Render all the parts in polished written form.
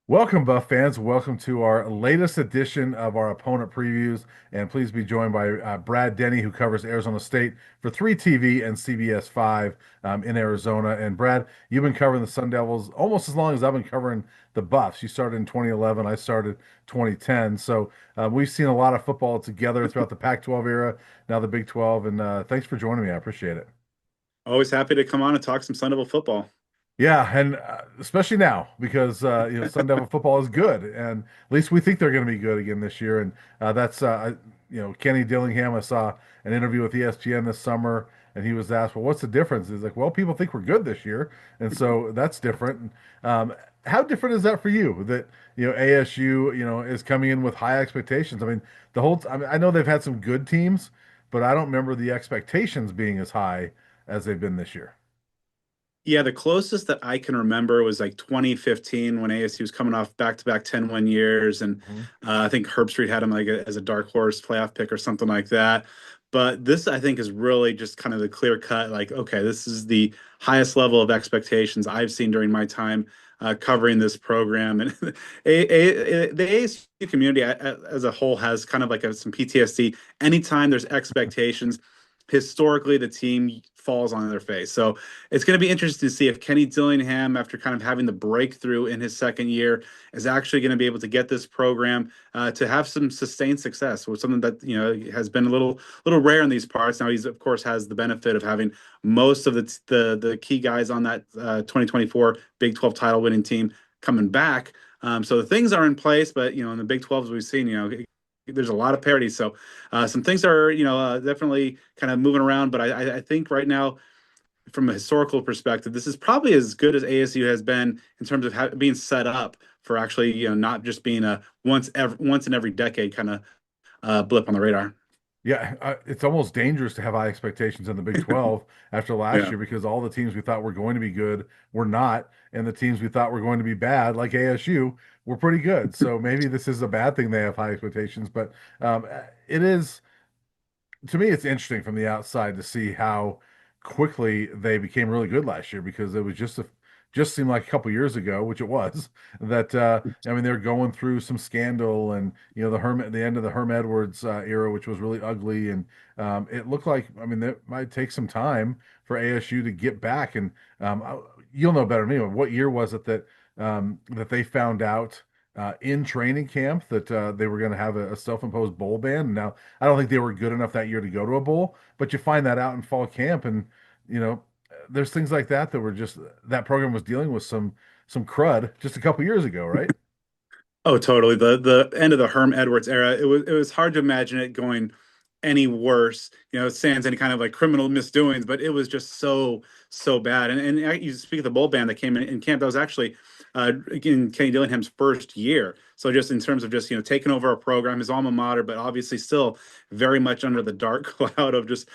Welcome, Buff fans. Welcome to our latest edition of our opponent previews. And please be joined by Brad Denny, who covers Arizona State for 3TV and CBS 5 in Arizona. And Brad, you've been covering the Sun Devils almost as long as I've been covering the Buffs. You started in 2011, I started 2010. So we've seen a lot of football together throughout the Pac-12 era, now the Big 12. And thanks for joining me. I appreciate it. Always happy to come on and talk some Sun Devil football. Yeah, and especially now because Sun Devil football is good, and at least we think they're going to be good again this year. And that's Kenny Dillingham. I saw an interview with ESPN this summer, and he was asked, "Well, what's the difference?" He's like, "Well, people think we're good this year, and so that's different." How different is that for you? That ASU is coming in with high expectations. I mean, I mean, I know they've had some good teams, but I don't remember the expectations being as high as they've been this year. Yeah, the closest that I can remember was like 2015 when ASU was coming off back-to-back 10-win years, and Mhm. I think Herb Street had him like as a dark horse playoff pick or something like that. But this, I think, is really just kind of the clear cut. Like, okay, this is the highest level of expectations I've seen during my time covering this program, and the ASU community as a whole has kind of like some PTSD. Anytime there's expectations, historically the team falls on their face. So it's going to be interesting to see if Kenny Dillingham, after kind of having the breakthrough in his second year, is actually going to be able to get this program to have some sustained success, which is something that has been a little rare in these parts. Now he's of course has the benefit of having most of the key guys on that 2024 Big 12 title winning team coming back. So the things are in place, but in the Big 12s we've seen, there's a lot of parity. So some things are, definitely kind of moving around. But I think right now, from a historical perspective, this is probably as good as ASU has been in terms of being set up for actually, not just being a once in every decade kind of blip on the radar. Yeah, it's almost dangerous to have high expectations in the Big 12 after last Yeah. year because all the teams we thought were going to be good were not, and the teams we thought were going to be bad, like ASU, were pretty good. So maybe this is a bad thing they have high expectations, but it is to me, it's interesting from the outside to see how quickly they became really good last year because it was just seemed like a couple years ago, which it was, that I mean they're going through some scandal and the end of the Herm Edwards era, which was really ugly, and it looked like I mean that might take some time for ASU to get back. And you'll know better than me. What year was it that they found out? In training camp that they were going to have a self-imposed bowl ban. Now, I don't think they were good enough that year to go to a bowl, but you find that out in fall camp, and you know, there's things like that that were just that program was dealing with some crud just a couple years ago, right? Oh, totally. The end of the Herm Edwards era, it was hard to imagine it going any worse, sans any kind of like criminal misdoings, but it was just so bad. And you speak of the bowl ban that came in camp, that was actually in Kenny Dillingham's first year. So just in terms of just taking over a program, his alma mater, but obviously still very much under the dark cloud of just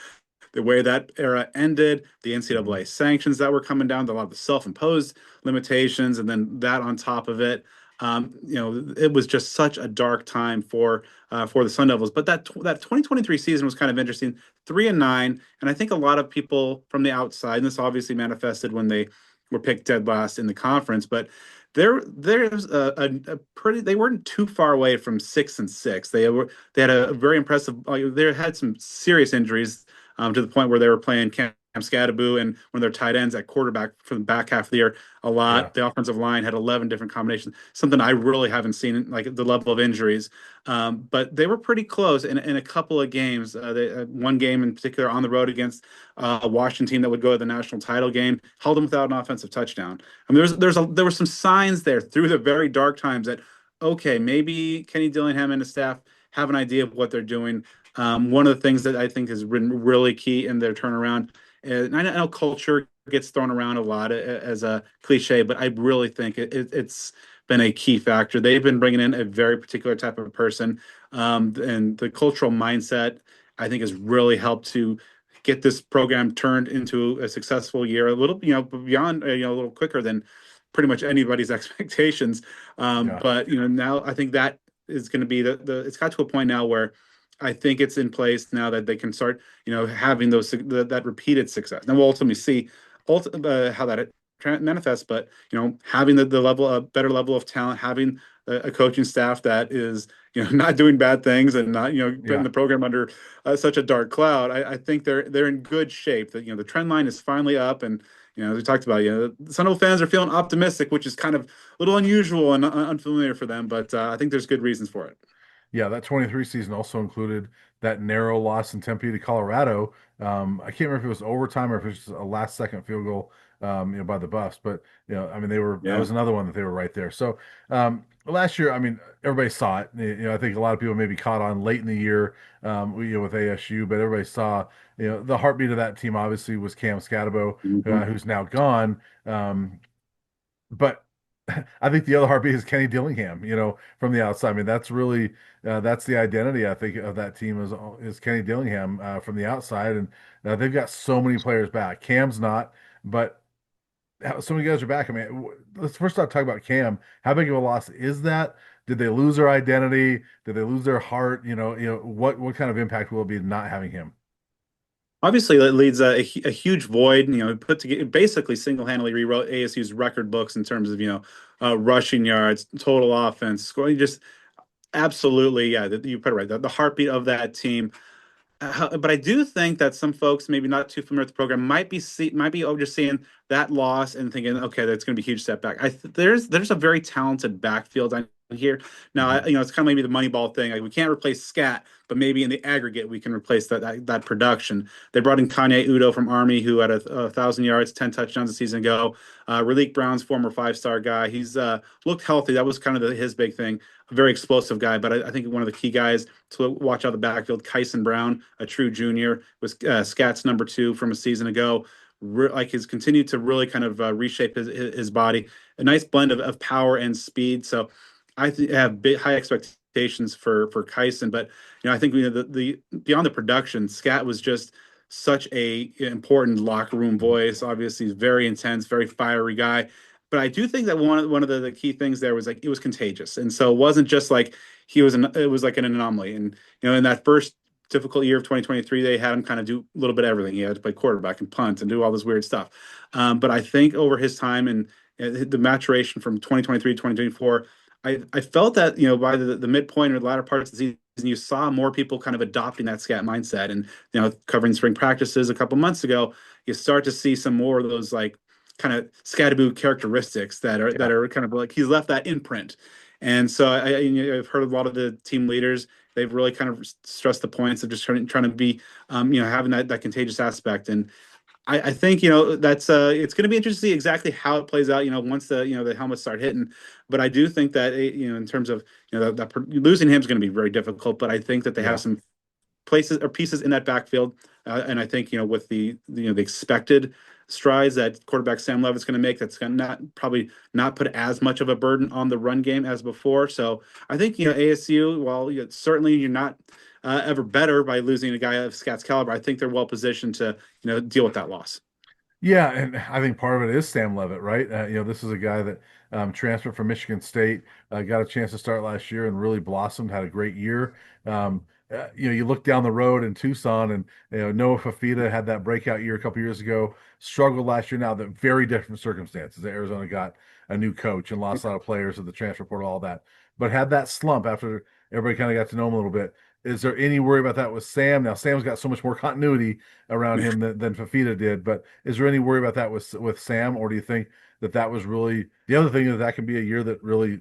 the way that era ended, the Mhm. NCAA sanctions that were coming down, a lot of the self-imposed limitations, and then that on top of it. It was just such a dark time for the Sun Devils. But that 2023 season was kind of interesting, 3-9, and I think a lot of people from the outside, and this obviously manifested when they were picked dead last in the conference, but there's a pretty they weren't too far away from 6-6. They had a very impressive they had some serious injuries to the point where they were playing Cam Scadaboo and one of their tight ends at quarterback for the back half of the year a Yeah. lot. The offensive line had 11 different combinations, something I really haven't seen, like the level of injuries. But they were pretty close in a couple of games. One game in particular on the road against a Washington team that would go to the national title game, held them without an offensive touchdown. I mean, there were some signs there through the very dark times that, okay, maybe Kenny Dillingham and his staff have an idea of what they're doing. One of the things that I think has been really key in their turnaround, and I know culture gets thrown around a lot as a cliche, but I really think it's been a key factor. They've been bringing in a very particular type of person, and the cultural mindset I think has really helped to get this program turned into a successful year, a little beyond a little quicker than pretty much anybody's expectations. Yeah. But now I think that is going to be the it's got to a point now where I think it's in place now that they can start, having that repeated success. And we'll ultimately see how that manifest, but having the level, a better level of talent, having a coaching staff that is not doing bad things and not putting Yeah. the program under such a dark cloud. I think they're in good shape. That the trend line is finally up, and as we talked about, the Sun Devil fans are feeling optimistic, which is kind of a little unusual and unfamiliar for them, but I think there's good reasons for it. Yeah, that 23 season also included that narrow loss in Tempe to Colorado. I can't remember if it was overtime or if it was just a last second field goal, by the Buffs. But I mean, that Yeah. was another one that they were right there. So last year, I mean, everybody saw it. I think a lot of people maybe caught on late in the year, with ASU, but everybody saw, the heartbeat of that team obviously was Cam Scatabo, Mhm. who's now gone. But I think the other heartbeat is Kenny Dillingham, from the outside. I mean, that's really that's the identity I think of that team is Kenny Dillingham from the outside, and they've got so many players back. Cam's not, but so many guys are back. I mean, let's first off talk about Cam. How big of a loss is that? Did they lose their identity? Did they lose their heart? What kind of impact will it be not having him? Obviously, that leads a huge void. Put together basically single-handedly rewrote ASU's record books in terms of rushing yards, total offense, scoring. Just absolutely, yeah. You put it right. The heartbeat of that team. But I do think that some folks, maybe not too familiar with the program, might be overseeing that loss and thinking, okay, that's going to be a huge setback. There's a very talented backfield on here. Now, Mhm. it's kind of maybe the Moneyball thing. Like we can't replace SCAT, but maybe in the aggregate we can replace that production. They brought in Kanye Udo from Army, who had a thousand yards, 10 touchdowns a season ago. Raleek Brown's former five-star guy. He's looked healthy. That was kind of his big thing. A very explosive guy, but I think one of the key guys to watch out the backfield. Kyson Brown, a true junior, was Scat's number two from a season ago. He's continued to really kind of reshape his body. A nice blend of power and speed. So have high expectations for Kyson, but I think the beyond the production, Scat was just such a important locker room Mhm. voice. Obviously, he's very intense, very fiery guy. But I do think that one of the key things there was like it was contagious, and so it wasn't just like it was like an anomaly. And in that first difficult year of 2023, they had him kind of do a little bit of everything. He had to play quarterback and punt and do all this weird stuff. But I think over his time and the maturation from 2023 to 2024, I felt that by the midpoint or the latter parts of the season, you saw more people kind of adopting that scat mindset. And covering spring practices a couple months ago, you start to see some more of those like kind of scatterboot characteristics that Yeah. are kind of like he's left that imprint. And so I've heard a lot of the team leaders, they've really kind of stressed the points of just trying to be having that contagious aspect. And I think that's it's going to be interesting to see exactly how it plays out. Once the helmets start hitting, but I do think that in terms of losing him is going to be very difficult. But I think that they have Yeah. some places or pieces in that backfield, and I think with the expected strides that quarterback Sam Levitt's going to make, that's going to not probably not put as much of a burden on the run game as before. So I think ASU, while certainly you're not ever better by losing a guy of Scott's caliber, I think they're well positioned to deal with that loss. Yeah, and I think part of it is Sam Levitt, right? This is a guy that transferred from Michigan State, got a chance to start last year and really blossomed, had a great year. You look down the road in Tucson, and Noah Fafita had that breakout year a couple years ago, struggled last year. Now, that very different circumstances. Arizona got a new coach and lost a lot of players at the transfer portal, all that, but had that slump after everybody kind of got to know him a little bit. Is there any worry about that with Sam? Now, Sam's got so much more continuity around him than Fafita did. But is there any worry about that with Sam, or do you think that was really the other thing is that can be a year that really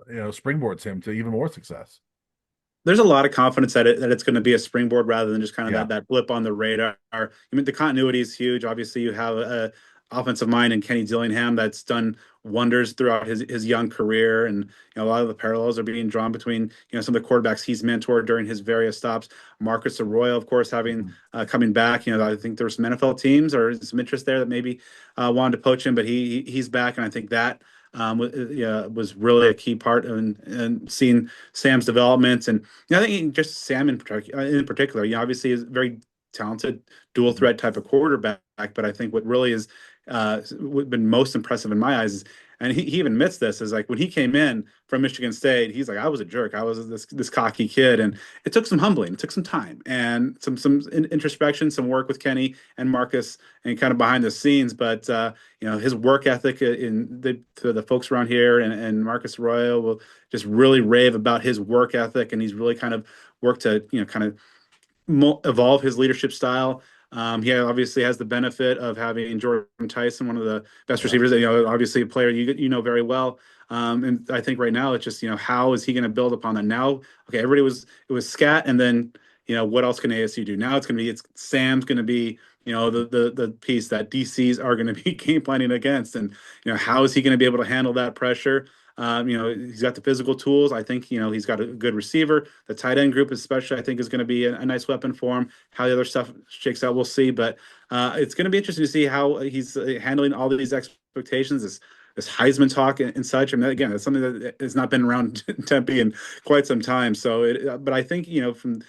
springboards him to even more success? There's a lot of confidence that it's going to be a springboard rather than just kind of Yeah. that blip on the radar. I mean, the continuity is huge. Obviously, you have a offensive mind in Kenny Dillingham that's done wonders throughout his young career, and a lot of the parallels are being drawn between some of the quarterbacks he's mentored during his various stops. Marcus Arroyo, of course, having Mhm. coming back. I think there's some NFL teams or some interest there that maybe wanted to poach him, but he's back, and I think that yeah, was really a key part in seeing Sam's development. And I think just Sam in particular, obviously is very talented dual Mhm. threat type of quarterback. But I think what really is been most impressive in my eyes is And he even admits this is like when he came in from Michigan State, he's like, I was a jerk. I was this cocky kid, and it took some humbling, it took some time and some introspection, some work with Kenny and Marcus, and kind of behind the scenes. But his work ethic in the folks around here and Marcus Arroyo will just really rave about his work ethic, and he's really kind of worked to kind of evolve his leadership style. He obviously has the benefit of having Jordan Tyson, one of the best Yeah. receivers. Obviously a player you know very well. And I think right now it's just how is he going to build upon that? Now, okay, everybody it was SCAT, and then what else can ASU do? Now it's Sam's going to be the piece that DCs are going to be game planning against, and how is he going to be able to handle that pressure? He's got the physical tools. I think, he's got a good receiver. The tight end group, especially, I think is going to be a nice weapon for him. How the other stuff shakes out, we'll see. But it's going to be interesting to see how he's handling all of these expectations, this Heisman talk and such. I mean, again, it's something that has not been around Tempe in quite some time. So, but I think, from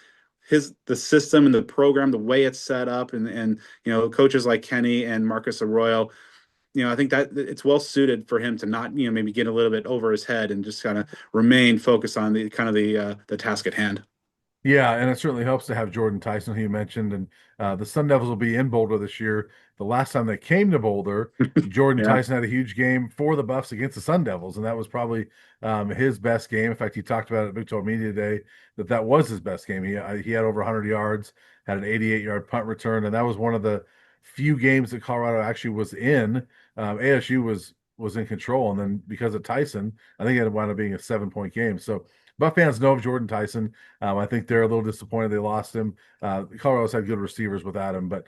the system and the program, the way it's set up, and coaches like Kenny and Marcus Arroyo, I think that it's well suited for him to not, maybe get a little bit over his head and just kind of remain focused on the task at hand. Yeah, and it certainly helps to have Jordan Tyson, who you mentioned, and the Sun Devils will be in Boulder this year. The last time they came to Boulder, Jordan Yeah. Tyson had a huge game for the Buffs against the Sun Devils, and that was probably his best game. In fact, he talked about it at Big 12 Media Day that was his best game. He had over 100 yards, had an 88-yard punt return, and that was one of the few games that Colorado actually was in. ASU was in control, and then because of Tyson, I think it wound up being a 7-point game. So Buff fans know of Jordan Tyson. I think they're a little disappointed they lost him. Colorado's had good receivers without him, but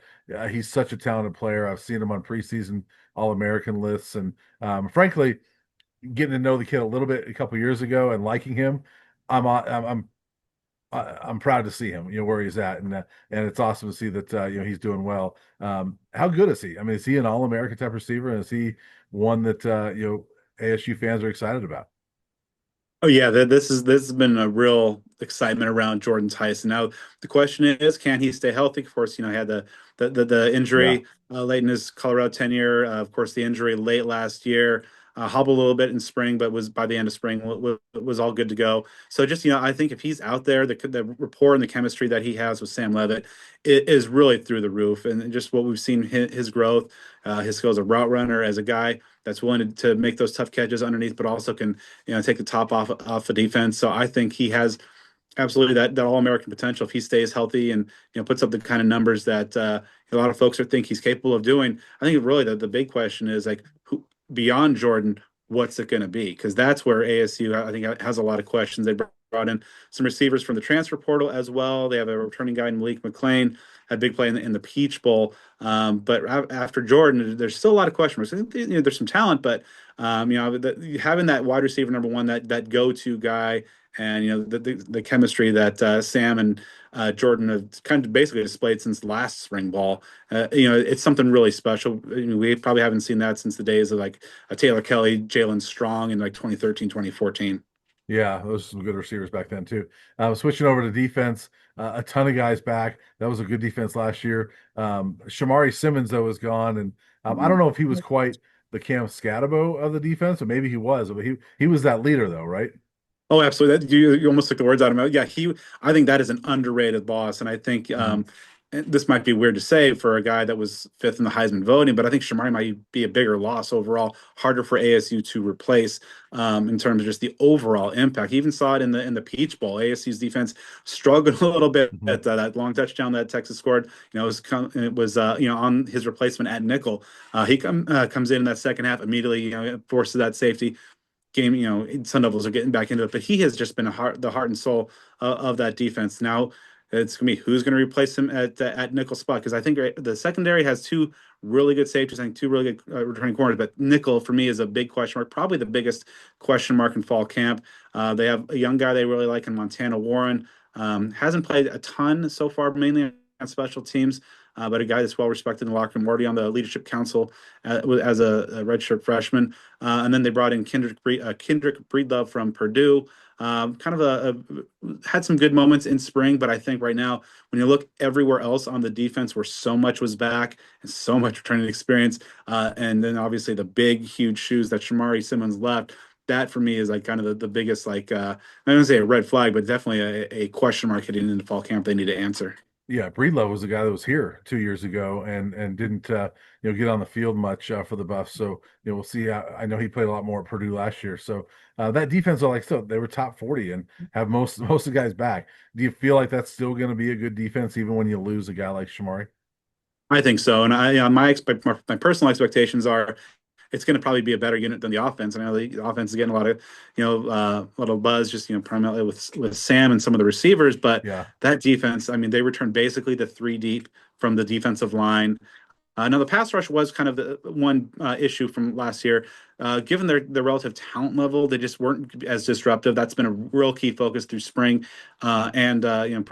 he's such a talented player. I've seen him on preseason All-American lists, and frankly, getting to know the kid a little bit a couple years ago and liking him, I'm I'm proud to see him, where he's at, and it's awesome to see that he's doing well. How good is he? I mean, is he an All-American type receiver, and is he one that ASU fans are excited about? Oh yeah, this has been a real excitement around Jordan Tyson. Now the question is, can he stay healthy? Of course, he had the Yeah. injury late in his Colorado tenure. Of course, the injury late last year. Hobbled a little bit in spring, but was by the end of spring was all good to go. So just I think if he's out there, the rapport and the chemistry that he has with Sam Levitt is really through the roof, and just what we've seen his growth, his skills as a route runner, as a guy that's willing to make those tough catches underneath, but also can take the top off the defense. So I think he has absolutely that all American potential if he stays healthy and puts up the kind of numbers that a lot of folks think he's capable of doing. I think really the big question is like who beyond Jordan, what's it going to be? Because that's where ASU I think has a lot of questions. They brought in some receivers from the transfer portal as well. They have a returning guy, Malik McLean, had a big play in the Peach Bowl. But after Jordan, there's still a lot of question marks. I think, there's some talent, but having that wide receiver number one, that go-to guy, and the chemistry that Sam and Jordan have kind of basically displayed since last spring ball. It's something really special. We probably haven't seen that since the days of like a Taylor Kelly, Jalen Strong in like 2013, 2014. Yeah, those are some good receivers back then too. Switching over to defense, a ton of guys back. That was a good defense last year. Shamari Simmons though is gone, and I don't know if he was quite the Cam Scatabo of the defense, or maybe he was, but he was that leader though, right? Oh, absolutely. You almost took the words out of my mouth. Yeah, I think that is an underrated loss, and I think Mhm. and this might be weird to say for a guy that was fifth in the Heisman voting, but I think Shamari might be a bigger loss overall, harder for ASU to replace in terms of just the overall impact. You even saw it in the Peach Bowl. ASU's defense struggled a little bit Mhm. at that long touchdown that Texas scored. It was on his replacement at nickel. He comes in that second half immediately. Forces that safety game. Sun Devils are getting back into it, but he has just been the heart and soul of that defense. Now it's gonna be who's going to replace him at nickel spot, because I think the secondary has two really good safeties, I think two really good returning corners, but nickel for me is a big question mark, probably the biggest question mark in fall camp. They have a young guy they really like in Montana Warren. Hasn't played a ton so far, mainly on special teams. but a guy that's well respected in the locker room, already on the leadership council as a redshirt freshman. And then they brought in Kendrick Breedlove from Purdue. Kind of had some good moments in spring, but I think right now, when you look everywhere else on the defense, where so much was back and so much returning experience, and then obviously the big, huge shoes that Shamari Simmons left, that for me is like kind of the biggest, like, I don't want to say a red flag, but definitely a question mark heading into fall camp they need to answer. Yeah, Breedlove was the guy that was here 2 years ago and didn't get on the field much for the Buffs. So we'll see. I know he played a lot more at Purdue last year. So that defense, like still, they were top 40 and have most of the guys back. Do you feel like that's still going to be a good defense even when you lose a guy like Shamari? I think so, and my personal expectations are it's going to probably be a better unit than the offense. And I know the offense is getting a lot of, a little buzz, just primarily with Sam and some of the receivers. But Yeah, that defense, I mean, they returned basically to three deep from the defensive line. Now the pass rush was kind of the one issue from last year. Given their relative talent level, they just weren't as disruptive. That's been a real key focus through spring and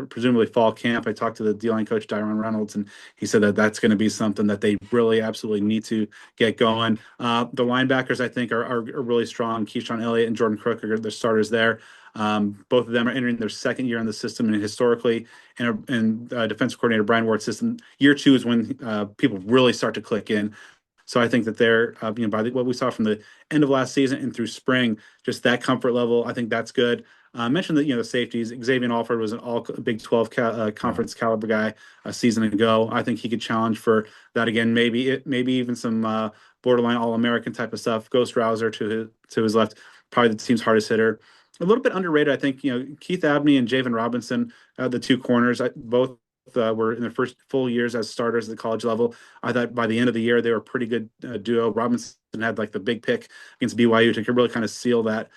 presumably fall camp. I talked to the D-line coach Dyron Reynolds, and he said that that's going to be something that they really absolutely need to get going. The linebackers I think are really strong. Keyshawn Elliott and Jordan Crook are the starters there. Both of them are entering their second year in the system, and historically, in defensive coordinator Brian Ward's system, year two is when people really start to click in. So I think that they're, what we saw from the end of last season and through spring, just that comfort level, I think that's good. I mentioned that the safeties. Xavier Alford was an all Big 12 yeah, conference caliber guy a season ago. I think he could challenge for that again. Maybe even some borderline All American type of stuff. Ghost Rouser to his left, probably the team's hardest hitter. A little bit underrated, I think. Keith Abney and Javen Robinson, the two corners, both were in their first full years as starters at the college level. I thought by the end of the year they were a pretty good duo. Robinson had like the big pick against BYU to really kind of seal that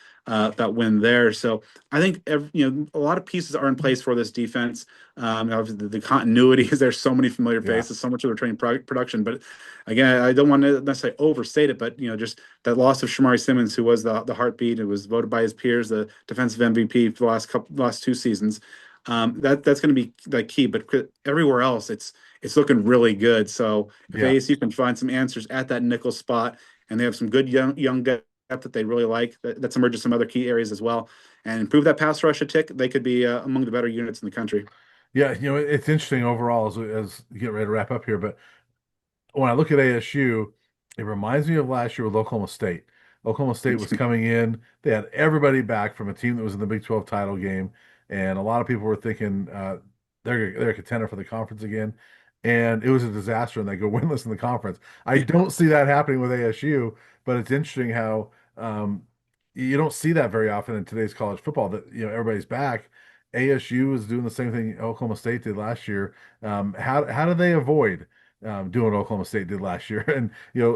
win there. So I think a lot of pieces are in place for this defense. Obviously the continuity is there's so many familiar yeah, faces, so much of the training production. But again, I don't want to necessarily overstate it, but just that loss of Shamari Simmons, who was the heartbeat, and was voted by his peers the defensive MVP for the last two seasons. That's going to be like key, but everywhere else, it's looking really good. So if yeah. ASU can find some answers at that nickel spot, and they have some good young depth that they really like, that's emerged some other key areas as well, and improve that pass rush a tick, they could be among the better units in the country. Yeah, it's interesting overall as we get ready to wrap up here, but when I look at ASU, it reminds me of last year with Oklahoma State. Oklahoma State was coming in, they had everybody back from a team that was in the Big 12 title game, and a lot of people were thinking they're a contender for the conference again, and it was a disaster, and they go winless in the conference. I don't see that happening with ASU, but it's interesting how you don't see that very often in today's college football. That everybody's back. ASU is doing the same thing Oklahoma State did last year. How do they avoid doing what Oklahoma State did last year, and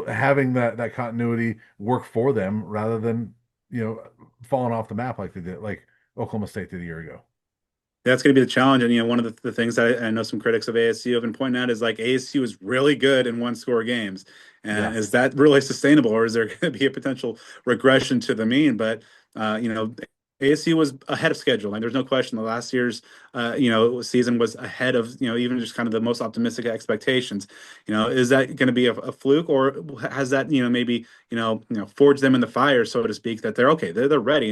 having that continuity work for them rather than you know falling off the map like they did, like Oklahoma State did a year ago. That's going to be the challenge. And, one of the things that I know some critics of ASU have been pointing out is like ASU is really good in one score games. Yeah, And is that really sustainable, or is there going to be a potential regression to the mean? But, ASU was ahead of schedule. Like there's no question the last year's, season was ahead of, even just kind of the most optimistic expectations. Is that going to be a fluke, or has that, maybe, forged them in the fire, so to speak, that they're okay, they're ready,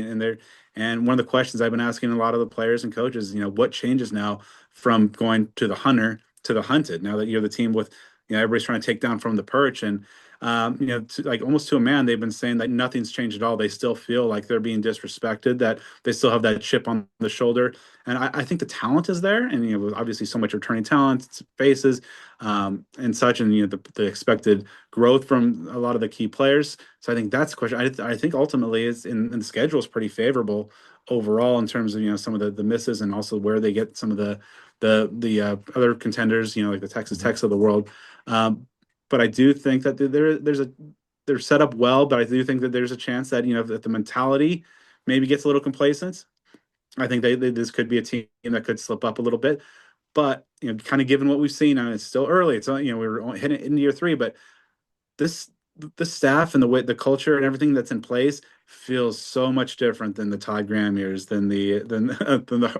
and one of the questions I've been asking a lot of the players and coaches, what changes now from going to the hunter to the hunted? Now that you're the team with, everybody's trying to take down from the perch, and like almost to a man, they've been saying that nothing's changed at all. They still feel like they're being disrespected, that they still have that chip on the shoulder. And I think the talent is there, and obviously so much returning talent, faces, and such, and the expected growth from a lot of the key players. So I think that's the question. I think ultimately is in the schedule is pretty favorable overall in terms of some of the misses, and also where they get some of the other contenders, like the Texas hmm Techs of the world. But I do think that they're set up well, but I do think that there's a chance that that the mentality maybe gets a little complacent. I think this could be a team that could slip up a little bit, but kind of given what we've seen, and it's still early. It's we were only hitting into year three, but this the staff and the way the culture and everything that's in place feels so much different than the Todd Graham years, than the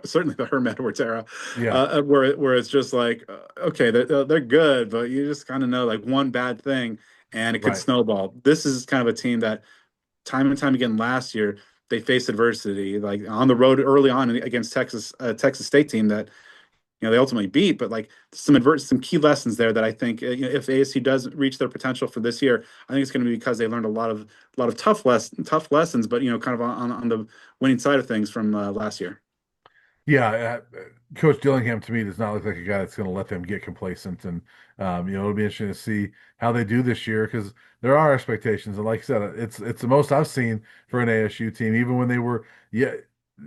certainly the Herm Edwards era, Yeah, where it's just like okay, they're good, but you just kind of know like one bad thing and it could right. snowball. This is kind of a team that time and time again last year they faced adversity like on the road early on against Texas State team that they ultimately beat, but like some key lessons there that I think if ASU does reach their potential for this year, I think it's going to be because they learned a lot of tough lessons, but kind of on the winning side of things from last year. Yeah, Coach Dillingham to me does not look like a guy that's going to let them get complacent, and it'll be interesting to see how they do this year because there are expectations, and like I said, it's the most I've seen for an ASU team, even when they were yeah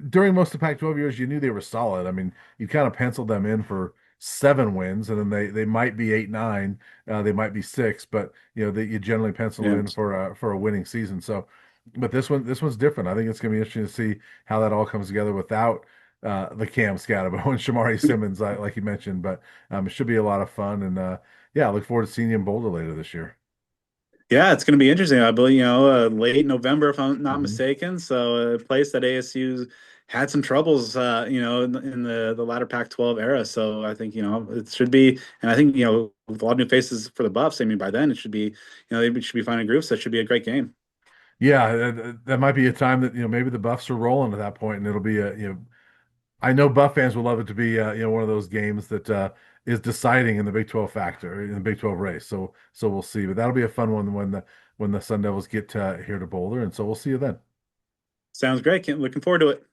during most of the Pac-12 years, you knew they were solid. I mean, you kind of penciled them in for 7 wins, and then they might be 8, 9, they might be six, but you generally pencil them Yeah. in for a winning season. So, but this one's different. I think it's going to be interesting to see how that all comes together without the Cam Scatterbo and Shamari Simmons, like you mentioned. But it should be a lot of fun, and yeah, I look forward to seeing you in Boulder later this year. Yeah, it's going to be interesting. I believe, late November, if I'm not Hmm. mistaken. So a place that ASU had some troubles, in the latter Pac-12 era. So I think, it should be, and I think, with a lot of new faces for the Buffs, I mean, by then it should be, they should be finding groups. That should be a great game. Yeah, that might be a time that maybe the Buffs are rolling at that point, and it'll be I know Buff fans will love it to be one of those games that is deciding in the Big 12 factor in the Big 12 race. So we'll see, but that'll be a fun one when the Sun Devils get here to Boulder, and so we'll see you then. Sounds great. Looking forward to it.